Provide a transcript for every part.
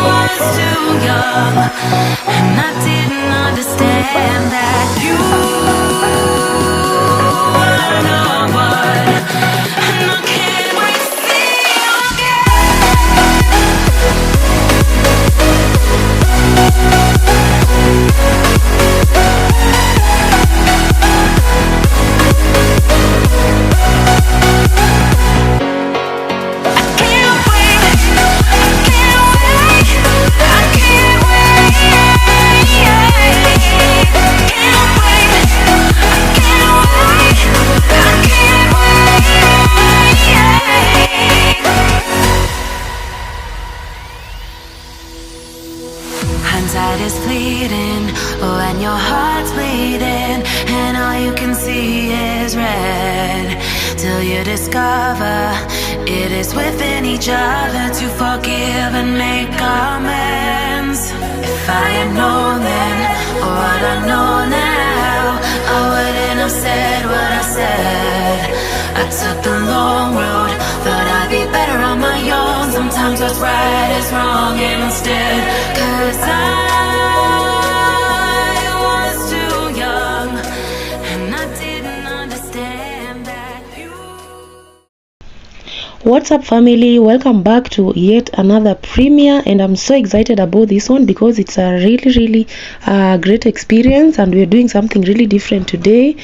was too young, and I didn't understand that you were the one, and I can't wait to see you Hindsight is fleeting, oh, and your heart's bleeding, and all you can see is red, till you discover it is within each other to forgive and make amends. If I had known then, or what I know now, I wouldn't have said what I said. I took the long road, thought I'd be better on my own. Sometimes what's right is wrong instead, 'cause I was too young, and I didn't understand that you... What's up, family? Welcome back to yet another premiere, and I'm so excited about this one because it's a really great experience, and we're doing something really different today.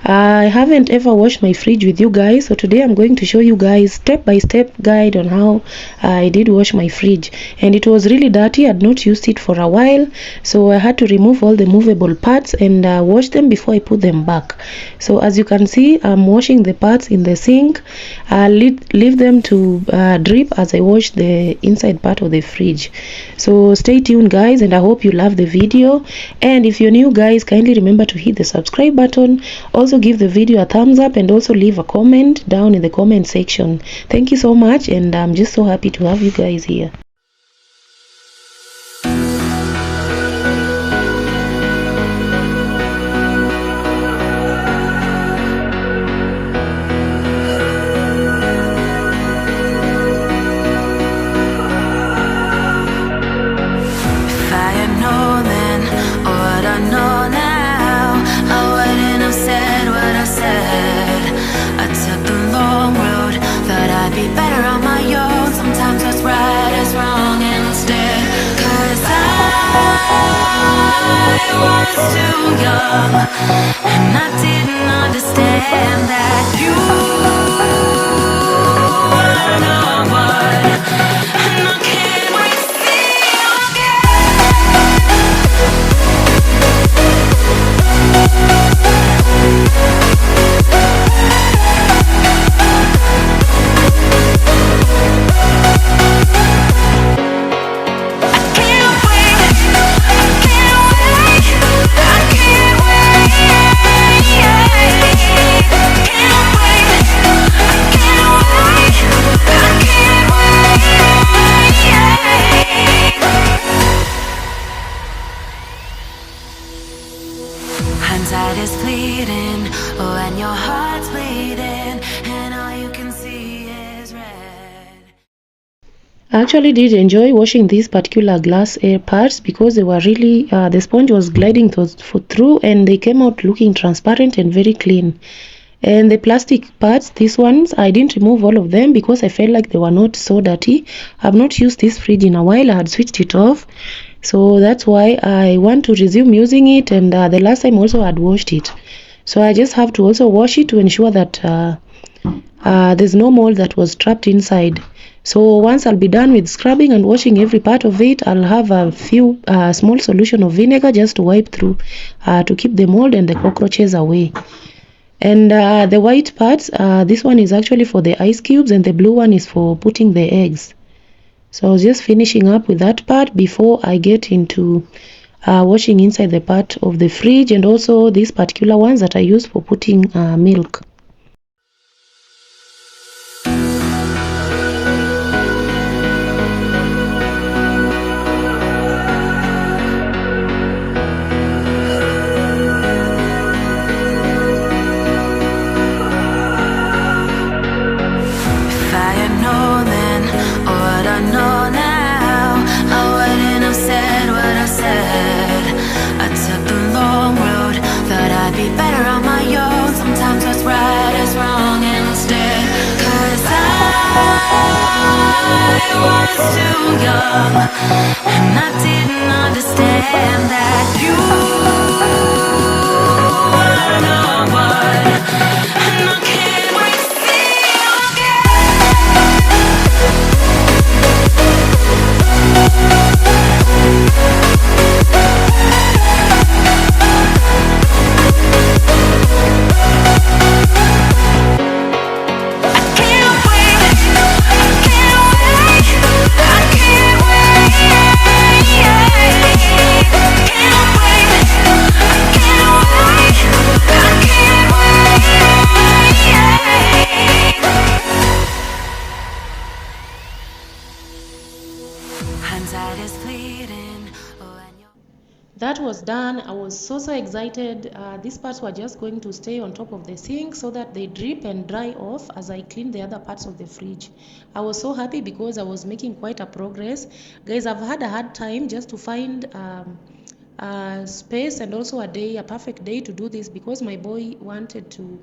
I haven't ever washed my fridge with you guys, so today I'm going to show you guys step-by-step guide on how I did wash my fridge. And it was really dirty. I'd not used it for a while, so I had to remove all the movable parts and wash them before I put them back. So as you can see, I'm washing the parts in the sink. Leave them to drip as I wash the inside part of the fridge. So stay tuned, guys, and I hope you love the video. And if you're new, guys, kindly remember to hit the subscribe button. Also give the video a thumbs up, and also leave a comment down in the comment section. Thank you so much, and I'm just so happy to have you guys here. I was too young, and I didn't understand that you were the one, and I can't wait to see you Hindsight is fleeting, oh, and your heart's bleeding, and all you can see is red. I actually did enjoy washing these particular glass air parts because they were really, the sponge was gliding through, and they came out looking transparent and very clean. And the plastic parts, these ones, I didn't remove all of them because I felt like they were not so dirty. I've not used this fridge in a while. I had switched it off. So that's why I want to resume using it, and the last time also I had washed it. So I just have to also wash it to ensure that there's no mold that was trapped inside. So once I'll be done with scrubbing and washing every part of it, I'll have a few small solution of vinegar just to wipe through to keep the mold and the cockroaches away. And the white parts, this one is actually for the ice cubes, and the blue one is for putting the eggs. So I was just finishing up with that part before I get into washing inside the part of the fridge, and also these particular ones that I use for putting milk. If I had known then, or what I know now, I wouldn't was too young, and I didn't understand that you were the one, and I can't wait to see you That was done. I was so excited. These parts were just going to stay on top of the sink so that they drip and dry off as I clean the other parts of the fridge. I was so happy because I was making quite a progress. Guys, I've had a hard time just to find space and also a perfect day to do this, because my boy wanted to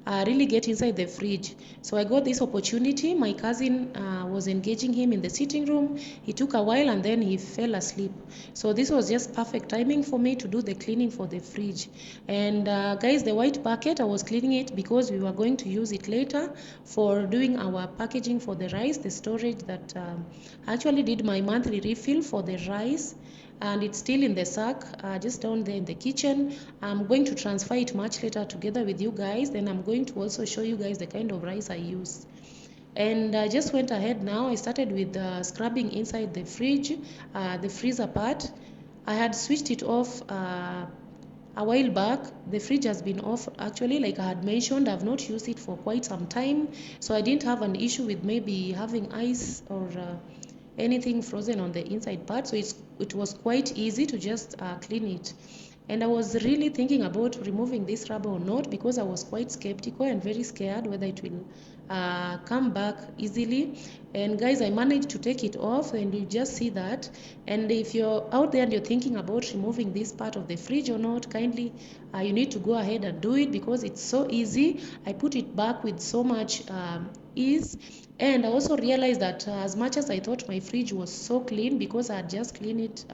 really get inside the fridge. So I got this opportunity. My cousin was engaging him in the sitting room. He took a while and then he fell asleep. So this was just perfect timing for me to do the cleaning for the fridge. And guys, the white bucket, I was cleaning it because we were going to use it later for doing our packaging for the rice, the storage that I actually did my monthly refill for the rice, and it's still in the sack just down there in the kitchen. I'm going to transfer it much later together with you guys. Then I'm going to also show you guys the kind of rice I use. And I just went ahead now. I started with scrubbing inside the fridge, the freezer part. I had switched it off a while back. The fridge has been off actually, like I had mentioned. I've not used it for quite some time, so I didn't have an issue with maybe having ice or anything frozen on the inside part. So it was quite easy to just clean it. And I was really thinking about removing this rubber or not, because I was quite skeptical and very scared whether it will come back easily. And guys, I managed to take it off, and you just see that. And if you're out there and you're thinking about removing this part of the fridge or not, kindly you need to go ahead and do it, because it's so easy. I put it back with so much ease. And I also realized that as much as I thought my fridge was so clean, because I had just cleaned it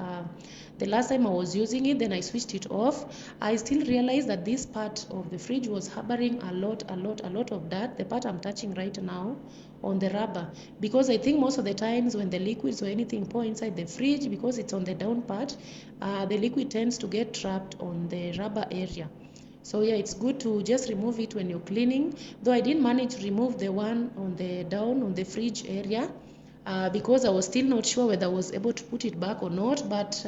the last time I was using it, then I switched it off, I still realized that this part of the fridge was harboring a lot of dirt, the part I'm touching right now on the rubber. Because I think most of the times when the liquids or anything pour inside the fridge, because it's on the down part, the liquid tends to get trapped on the rubber area. So yeah, it's good to just remove it when you're cleaning. Though I didn't manage to remove the one on the down on the fridge area, because I was still not sure whether I was able to put it back or not. But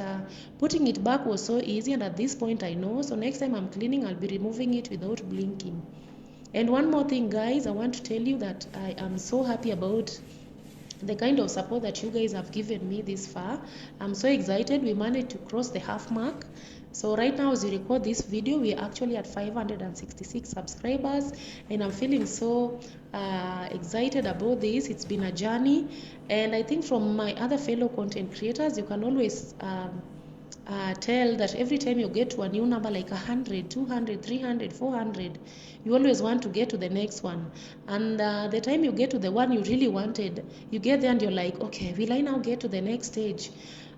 putting it back was so easy, and at this point I know. So next time I'm cleaning, I'll be removing it without blinking. And one more thing, guys, I want to tell you that I am so happy about the kind of support that you guys have given me this far. I'm so excited. We managed to cross the half mark. So right now, as we record this video, we are actually at 566 subscribers, and I'm feeling so excited about this. It's been a journey, and I think from my other fellow content creators, you can always tell that every time you get to a new number like 100, 200, 300, 400, you always want to get to the next one. And the time you get to the one you really wanted, you get there and you're like, okay, will I now get to the next stage?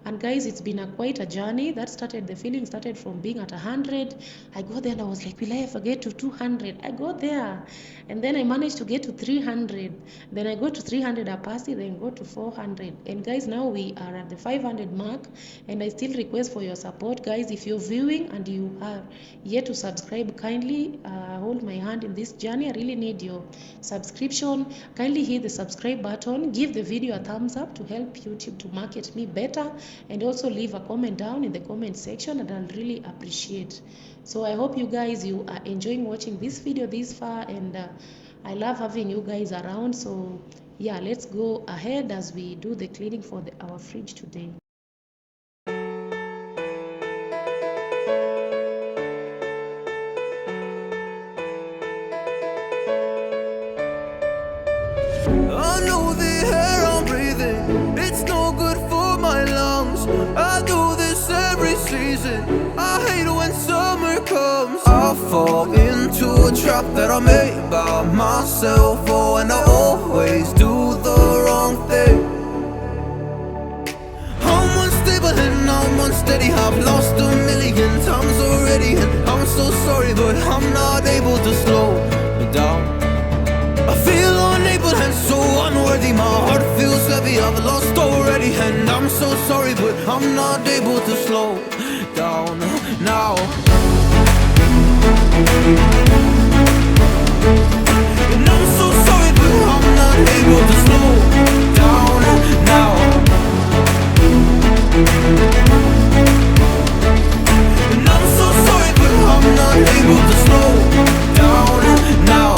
And guys, it's been quite a journey. The feeling started from being at 100. I got there and I was like, will I ever get to 200? I got there. And then I managed to get to 300. Then I got to 300, I passed it, then got to 400. And guys, now we are at the 500 mark. And I still request for your support, guys. If you're viewing and you are yet to subscribe, kindly hold my hand in this journey. I really need your subscription. Kindly hit the subscribe button. Give the video a thumbs up to help YouTube to market me better. And also leave a comment down in the comment section, and I'll really appreciate. So I hope you guys, you are enjoying watching this video this far, and I love having you guys around. So yeah, let's go ahead as we do the cleaning for our fridge today. I know the air I'm breathing, it's no good for my lungs. I do this every season, I hate when summer comes. I fall into a trap that I made by myself. Oh, and I always do the wrong thing. so sorry, but I'm not able to slow down. I feel unable and so unworthy. My heart feels heavy, I've lost already. And I'm so sorry, but I'm not able to slow down now. And I'm so sorry, but I'm not able to slow down now. And I'm so sorry, but I'm not able to slow down now.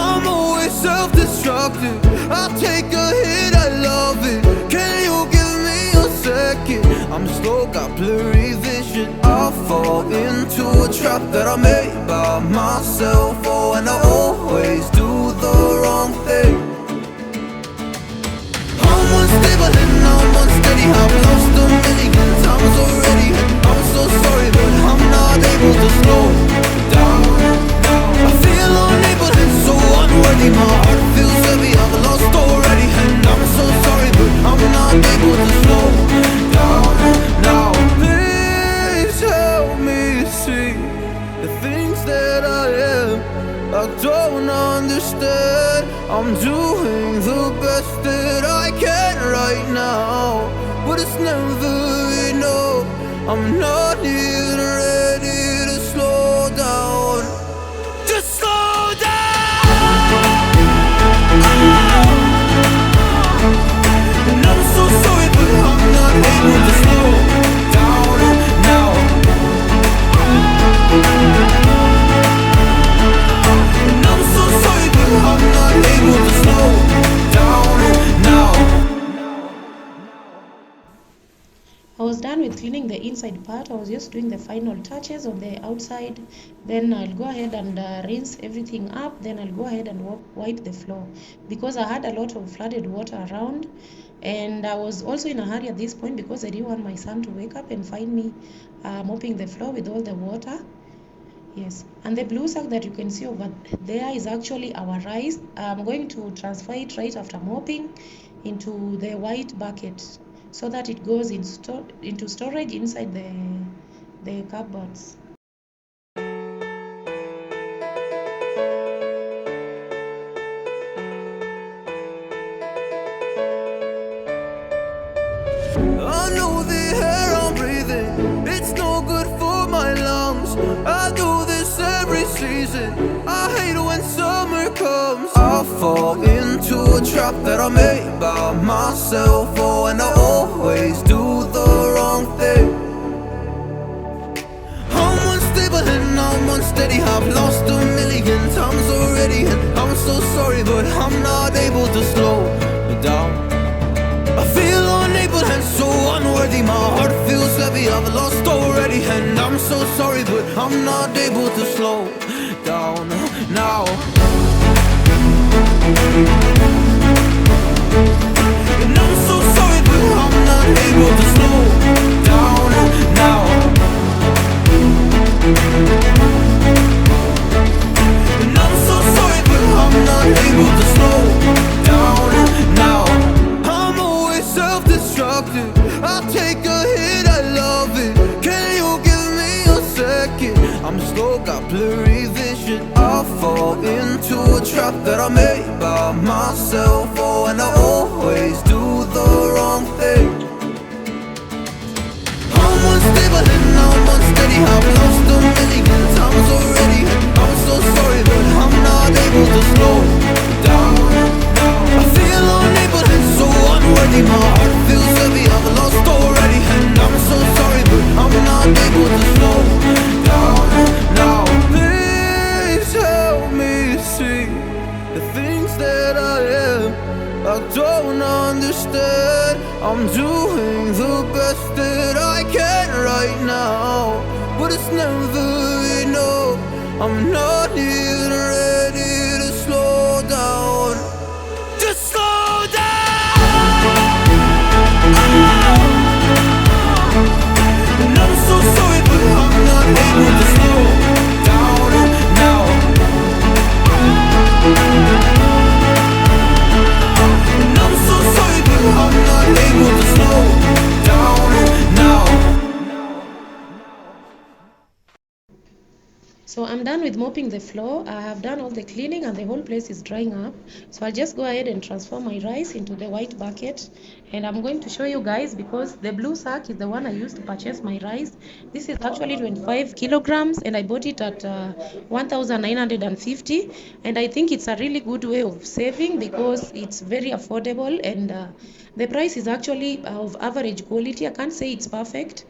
I'm always self-destructive. I take a hit, I love it. Can you give me a second? I'm slow, got blurry vision. I fall into a trap that I made by myself. Oh, and I always do the wrong thing. I'm unstable and I'm unsteady. I've lost a million times already. I'm so sorry, but I'm not able to slow down. I feel unable and so unworthy. My heart feels heavy, I've lost already. And I'm so sorry, but I'm not able to slow down now. Please help me see the things that I am. I don't understand. I'm doing the best that I can right now, but it's never enough. I'm not even ready to slow down. Just slow down. And I'm so sorry, but I'm not able to slow down now. And I'm so sorry, but I'm not able to slow down now. I was done with cleaning the inside part. I was just doing the final touches on the outside. Then I'll go ahead and rinse everything up. Then I'll go ahead and wipe the floor, because I had a lot of flooded water around, and I was also in a hurry at this point because I didn't want my son to wake up and find me mopping the floor with all the water. Yes, and the blue sack that you can see over there is actually our rice. I'm going to transfer it right after mopping into the white bucket, so that it goes into storage inside the cupboards. I know the air I'm breathing, it's no good for my lungs. I do this every season, I hate when summer comes. I fall into a trap that I made by myself. Oh, and I always do the wrong thing. I'm unstable and I'm unsteady. I've lost a million times already. And I'm so sorry, but I'm not able to slow down. I feel unable and so unworthy. My heart feels heavy, I've lost already. And I'm so sorry, but I'm not able to slow down now. And I'm so sorry, but I'm not able to slow down now. And I'm so sorry, but I'm not able to slow down now. I'm always self-destructive. I take a hit, I love it. Can you give me a second? I'm slow, got blurry vision. I fall into a trap that I made by myself. Oh, and I always do the wrong thing. I'm unstable and I'm unsteady. I've lost a million times already. I'm so sorry, but I'm not able to slow down. I feel unable and so unworthy. My heart feels heavy, I've lost already. And I'm so sorry, but I'm not able to slow down now. Please help me see the things that I am. I don't understand. I'm doing the best that I can right now, but it's never enough. I'm not even ready to slow down. Just slow down. And I'm so sorry, but I'm not able to slow down now. And I'm so sorry, but I'm not able to slow down now. So I'm done with mopping the floor. I have done all the cleaning and the whole place is drying up. So I'll just go ahead and transfer my rice into the white bucket. And I'm going to show you guys because the blue sack is the one I used to purchase my rice. This is actually 25 kilograms and I bought it at 1,950. And I think it's a really good way of saving because it's very affordable and the price is actually of average quality. I can't say it's perfect,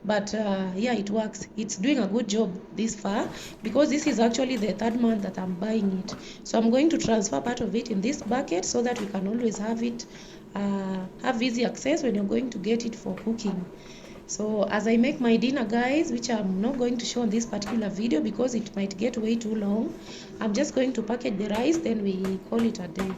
but yeah, it works. It's doing a good job this far because this is actually the third month that I'm buying it. So I'm going to transfer part of it in this bucket so that we can always have it have easy access when you're going to get it for cooking. So as I make my dinner, guys, which I'm not going to show on this particular video because it might get way too long, I'm just going to package the rice, then we call it a day.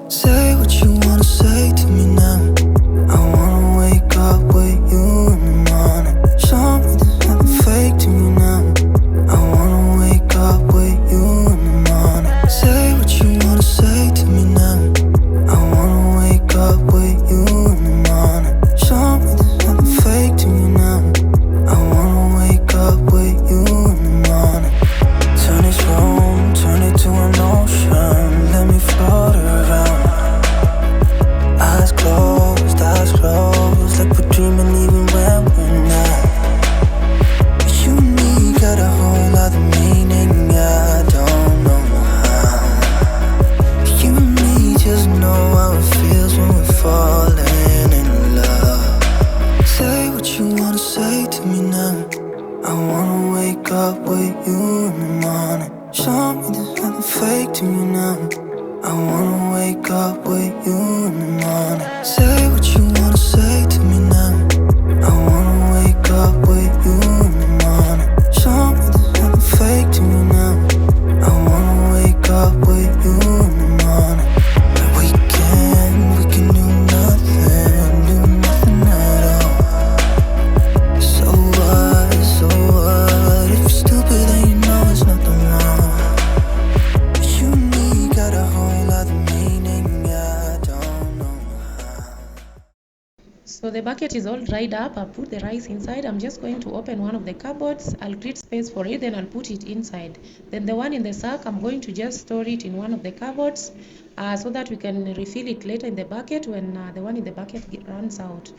Say what you wanna say to me now. I wanna wake up with you in the morning. Show me there's nothing fake to me now. I wanna wake up with you in the morning. Say what you wanna say to me now. I wanna wake up with you in the morning. Show me there's nothing fake to me now. I wanna wake up with you in the morning. Turn this room, turn it to an ocean. Let me float around. Eyes closed, like we're dreaming even when we're not. You and me got a whole other meaning, I don't know how. You and me just know how it feels when we're falling in love. Say what you wanna say to me now. I wanna wake up with you in the morning. Show me there's nothing fake to me now. I wanna wake up with you in the morning. Say what you wanna say to me now. I wanna wake up with you in the morning. Show me there's nothing fake to me now. I wanna wake up with you in the morning. We can do nothing at all. So what? If you're stupid then you know it's nothing wrong. You and me got a whole other meaning, I don't know how. So the bucket is all dried up. I'll put the rice inside. I'm just going to open one of the cupboards. I'll create space for it, then I'll put it inside. Then the one in the sack, I'm going to just store it in one of the cupboards so that we can refill it later in the bucket when the one in the bucket runs out.